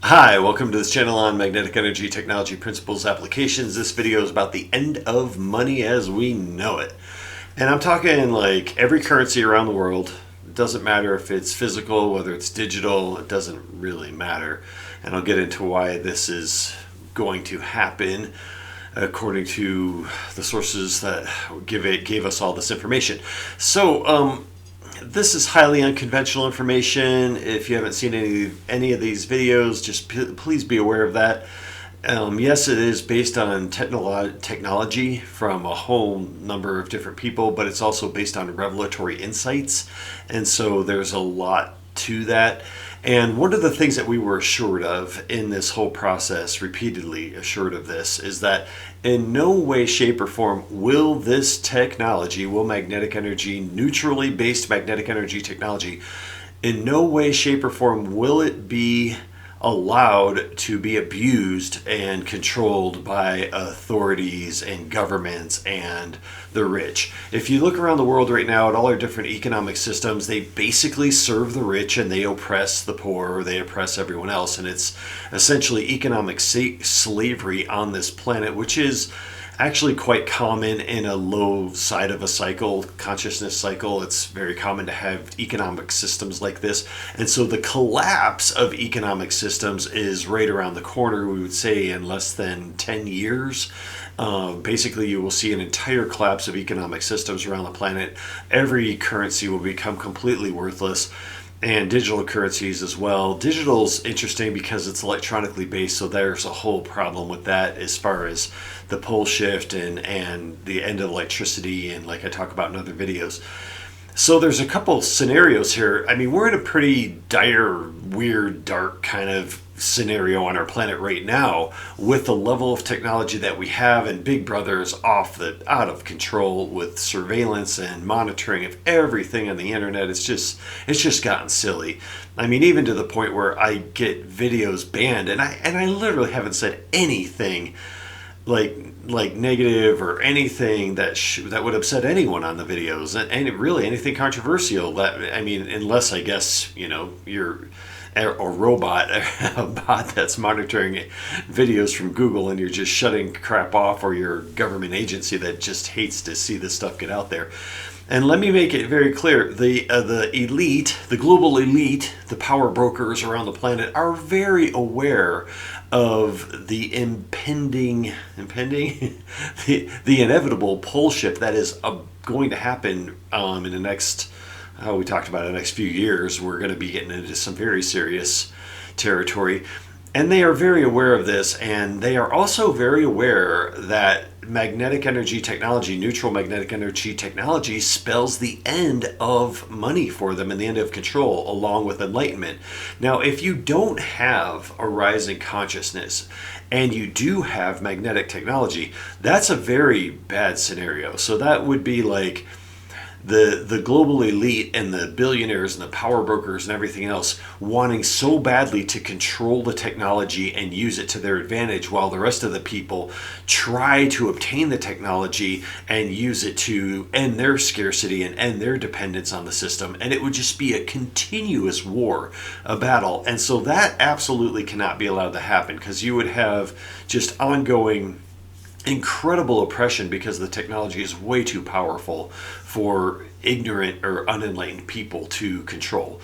Hi, welcome to this channel on magnetic energy technology principles applications. This video is about the end of money as we know it. And I'm talking like every currency around the world. It doesn't matter if it's physical, whether it's digital, it doesn't really matter. And I'll get into why this is going to happen according to the sources that gave us all this information. So, this is highly unconventional information. If you haven't seen any of these videos, just please be aware of that. Yes, it is based on technology from a whole number of different people, but it's also based on revelatory insights. And so there's a lot to that. And one of the things that we were assured of in this whole process, repeatedly assured of this, is that in no way, shape, or form will this technology, will magnetic energy, neutrally based magnetic energy technology, in no way, shape, or form will it be allowed to be abused and controlled by authorities and governments and the rich. If you look around the world right now at all our different economic systems, they basically serve the rich and they oppress the poor, or they oppress everyone else. And it's essentially economic slavery on this planet, which is actually quite common in a low side of a cycle, consciousness cycle. It's very common to have economic systems like this. And so the collapse of economic systems is right around the corner, we would say in less than 10 years. Basically, you will see an entire collapse of economic systems around the planet. Every currency will become completely worthless, and digital currencies as well. Digital's interesting because it's electronically based, so there's a whole problem with that as far as the pole shift and the end of electricity, and like I talk about in other videos. So there's a couple scenarios here. I mean, we're in a pretty dire, weird, dark kind of scenario on our planet right now with the level of technology that we have, and Big Brother is out of control with surveillance and monitoring of everything on the internet. It's just gotten silly. I mean, even to the point where I get videos banned, and I literally haven't said anything like negative or anything that would upset anyone on the videos, and really anything controversial. That, I mean, unless I guess you're a robot, a bot that's monitoring videos from Google, and you're just shutting crap off, or your government agency that just hates to see this stuff get out there. And let me make it very clear, the elite, the global elite, the power brokers around the planet are very aware of the the inevitable pole shift that is going to happen in the next, we talked about it, the next few years. We're going to be getting into some very serious territory. And they are very aware of this, and they are also very aware that magnetic energy technology, neutral magnetic energy technology, spells the end of money for them and the end of control, along with enlightenment. Now, if you don't have a rising consciousness and you do have magnetic technology, that's a very bad scenario. So that would be like the global elite and the billionaires and the power brokers and everything else wanting so badly to control the technology and use it to their advantage, while the rest of the people try to obtain the technology and use it to end their scarcity and end their dependence on the system. And it would just be a continuous war, a battle. And so that absolutely cannot be allowed to happen, because you would have just ongoing incredible oppression, because the technology is way too powerful for ignorant or unenlightened people to control.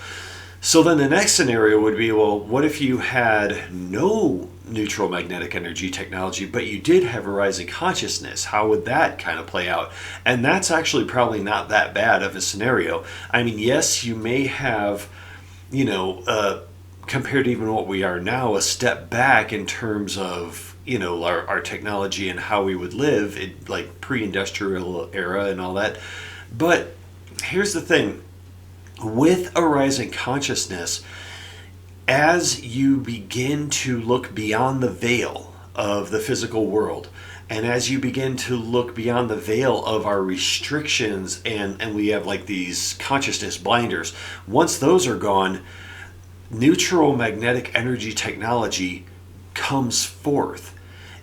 So then the next scenario would be, well, what if you had no neutral magnetic energy technology, but you did have a rising consciousness? How would that kind of play out? And that's actually probably not that bad of a scenario. I mean, yes, you may have, compared to even what we are now, a step back in terms of our technology and how we would live in like pre-industrial era and all that. But here's the thing, with a rising consciousness, as you begin to look beyond the veil of the physical world, and as you begin to look beyond the veil of our restrictions, and we have like these consciousness blinders, once those are gone, neutral magnetic energy technology comes forth.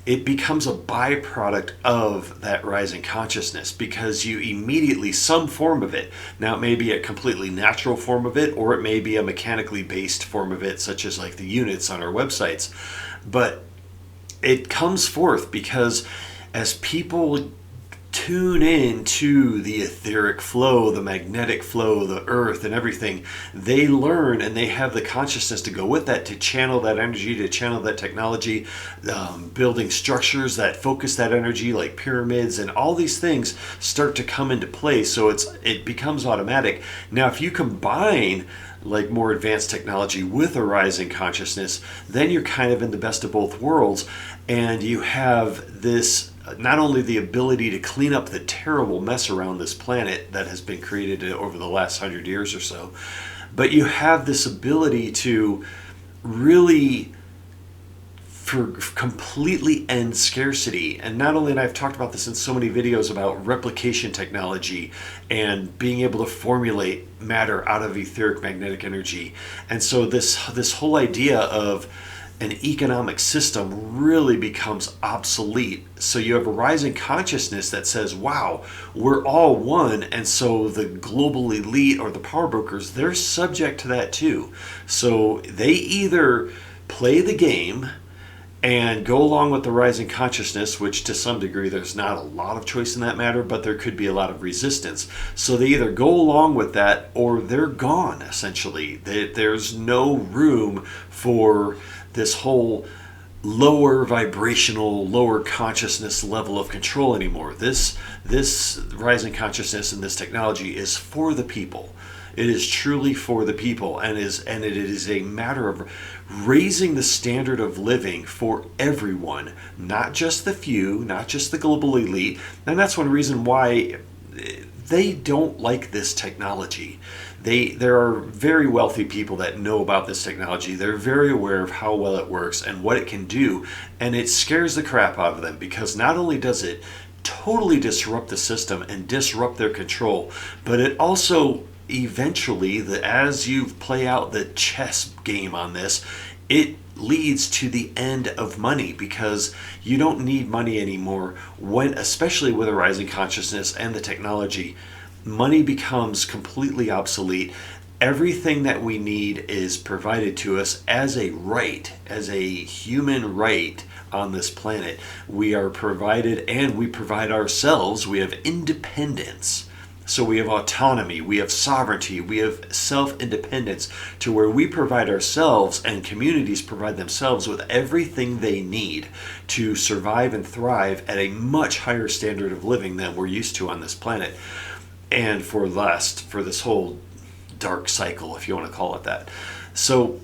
it becomes a byproduct of that rising consciousness, because you immediately, some form of it, now it may be a completely natural form of it, or it may be a mechanically based form of it, such as like the units on our websites, but it comes forth because as people tune in to the etheric flow, the magnetic flow, the earth and everything, they learn, and they have the consciousness to go with that, to channel that energy, to channel that technology, building structures that focus that energy like pyramids, and all these things start to come into play. So it becomes automatic. Now if you combine like more advanced technology with a rising consciousness, then you're kind of in the best of both worlds, and you have this, not only the ability to clean up the terrible mess around this planet that has been created over the last 100 years or so, but you have this ability to really completely end scarcity. And not only, and I've talked about this in so many videos about replication technology and being able to formulate matter out of etheric magnetic energy. And so this whole idea of an economic system really becomes obsolete. So you have a rising consciousness that says, wow, we're all one. And so the global elite or the power brokers, they're subject to that too. So they either play the game and go along with the rising consciousness, which to some degree there's not a lot of choice in that matter, but there could be a lot of resistance. So they either go along with that or they're gone, essentially. There's no room for this whole lower vibrational, lower consciousness level of control anymore. This rising consciousness and this technology is for the people. It is truly for the people, and it is a matter of raising the standard of living for everyone, not just the few, not just the global elite. And that's one reason why they don't like this technology. There are very wealthy people that know about this technology. They're very aware of how well it works and what it can do, and it scares the crap out of them, because not only does it totally disrupt the system and disrupt their control, but it also eventually, as you play out the chess game on this, it leads to the end of money, because you don't need money anymore especially with a rising consciousness and the technology. Money becomes completely obsolete. Everything that we need is provided to us as a right, as a human right on this planet. We are provided, and we provide ourselves. We have independence. So we have autonomy, we have sovereignty, we have self-independence, to where we provide ourselves and communities provide themselves with everything they need to survive and thrive at a much higher standard of living than we're used to on this planet. And for this whole dark cycle, if you want to call it that. So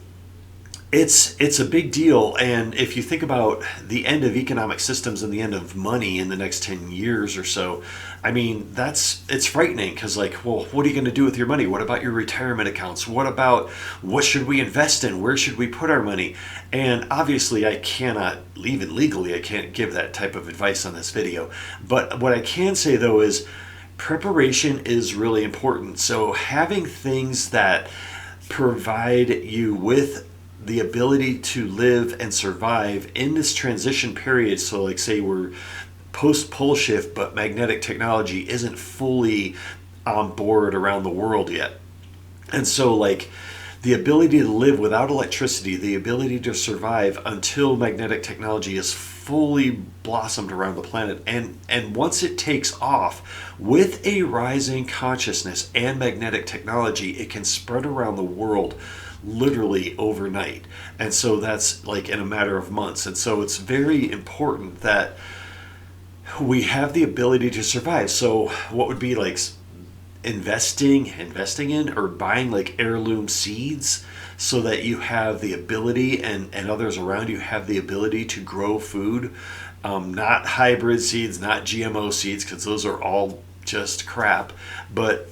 it's a big deal. And if you think about the end of economic systems and the end of money in the next 10 years or so, I mean, it's frightening, because like, well, what are you going to do with your money? What about your retirement accounts? What should we invest in? Where should we put our money? And obviously I cannot, even legally, I can't give that type of advice on this video. But what I can say though is preparation is really important. So having things that provide you with the ability to live and survive in this transition period. So like, say we're post pole shift, but magnetic technology isn't fully on board around the world yet. And so like the ability to live without electricity, the ability to survive until magnetic technology is fully blossomed around the planet. And once it takes off with a rising consciousness and magnetic technology, it can spread around the world literally overnight. And so that's like in a matter of months. And so it's very important that we have the ability to survive. So what would be like investing in or buying like heirloom seeds, so that you have the ability, and others around you have the ability to grow food, not hybrid seeds, not GMO seeds, because those are all just crap, but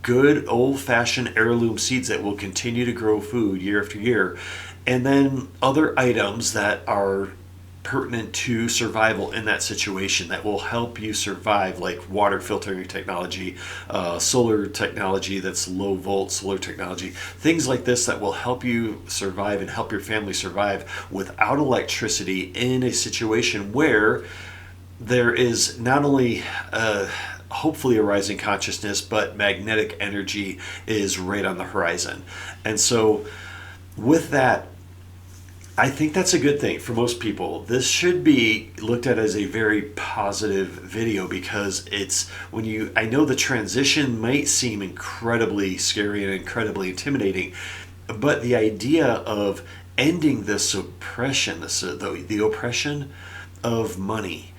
good old-fashioned heirloom seeds that will continue to grow food year after year. And then other items that are pertinent to survival in that situation that will help you survive, like water filtering technology, solar technology that's low volt solar technology, things like this that will help you survive and help your family survive without electricity in a situation where there is not only hopefully a rising consciousness, but magnetic energy is right on the horizon. And so with that, I think that's a good thing for most people. This should be looked at as a very positive video, because it's I know the transition might seem incredibly scary and incredibly intimidating, but the idea of ending this oppression, the oppression of money,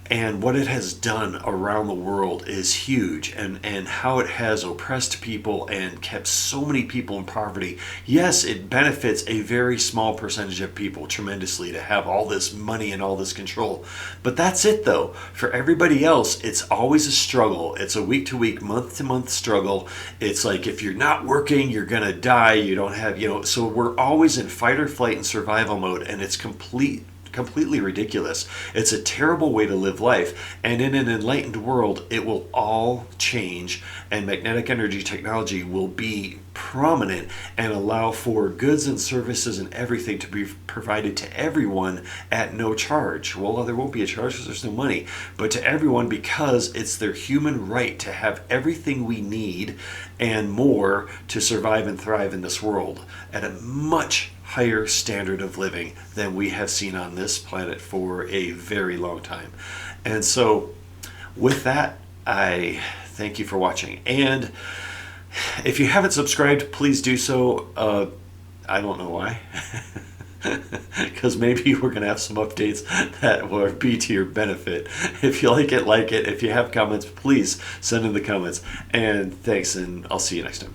and what it has done around the world is huge, and how it has oppressed people and kept so many people in poverty. Yes, it benefits a very small percentage of people tremendously to have all this money and all this control. But that's it though. For everybody else, it's always a struggle. It's a week to week, month to month struggle. It's like if you're not working, you're going to die. You don't have, so we're always in fight or flight and survival mode, and it's completely ridiculous. It's a terrible way to live life, and in an enlightened world it will all change, and magnetic energy technology will be prominent and allow for goods and services and everything to be provided to everyone at no charge. Well, there won't be a charge because there's no money, but to everyone, because it's their human right to have everything we need and more to survive and thrive in this world at a much higher standard of living than we have seen on this planet for a very long time. And so with that, I thank you for watching. And if you haven't subscribed, please do so. I don't know why. Because maybe we're going to have some updates that will be to your benefit. If you like it, like it. If you have comments, please send in the comments. And thanks, and I'll see you next time.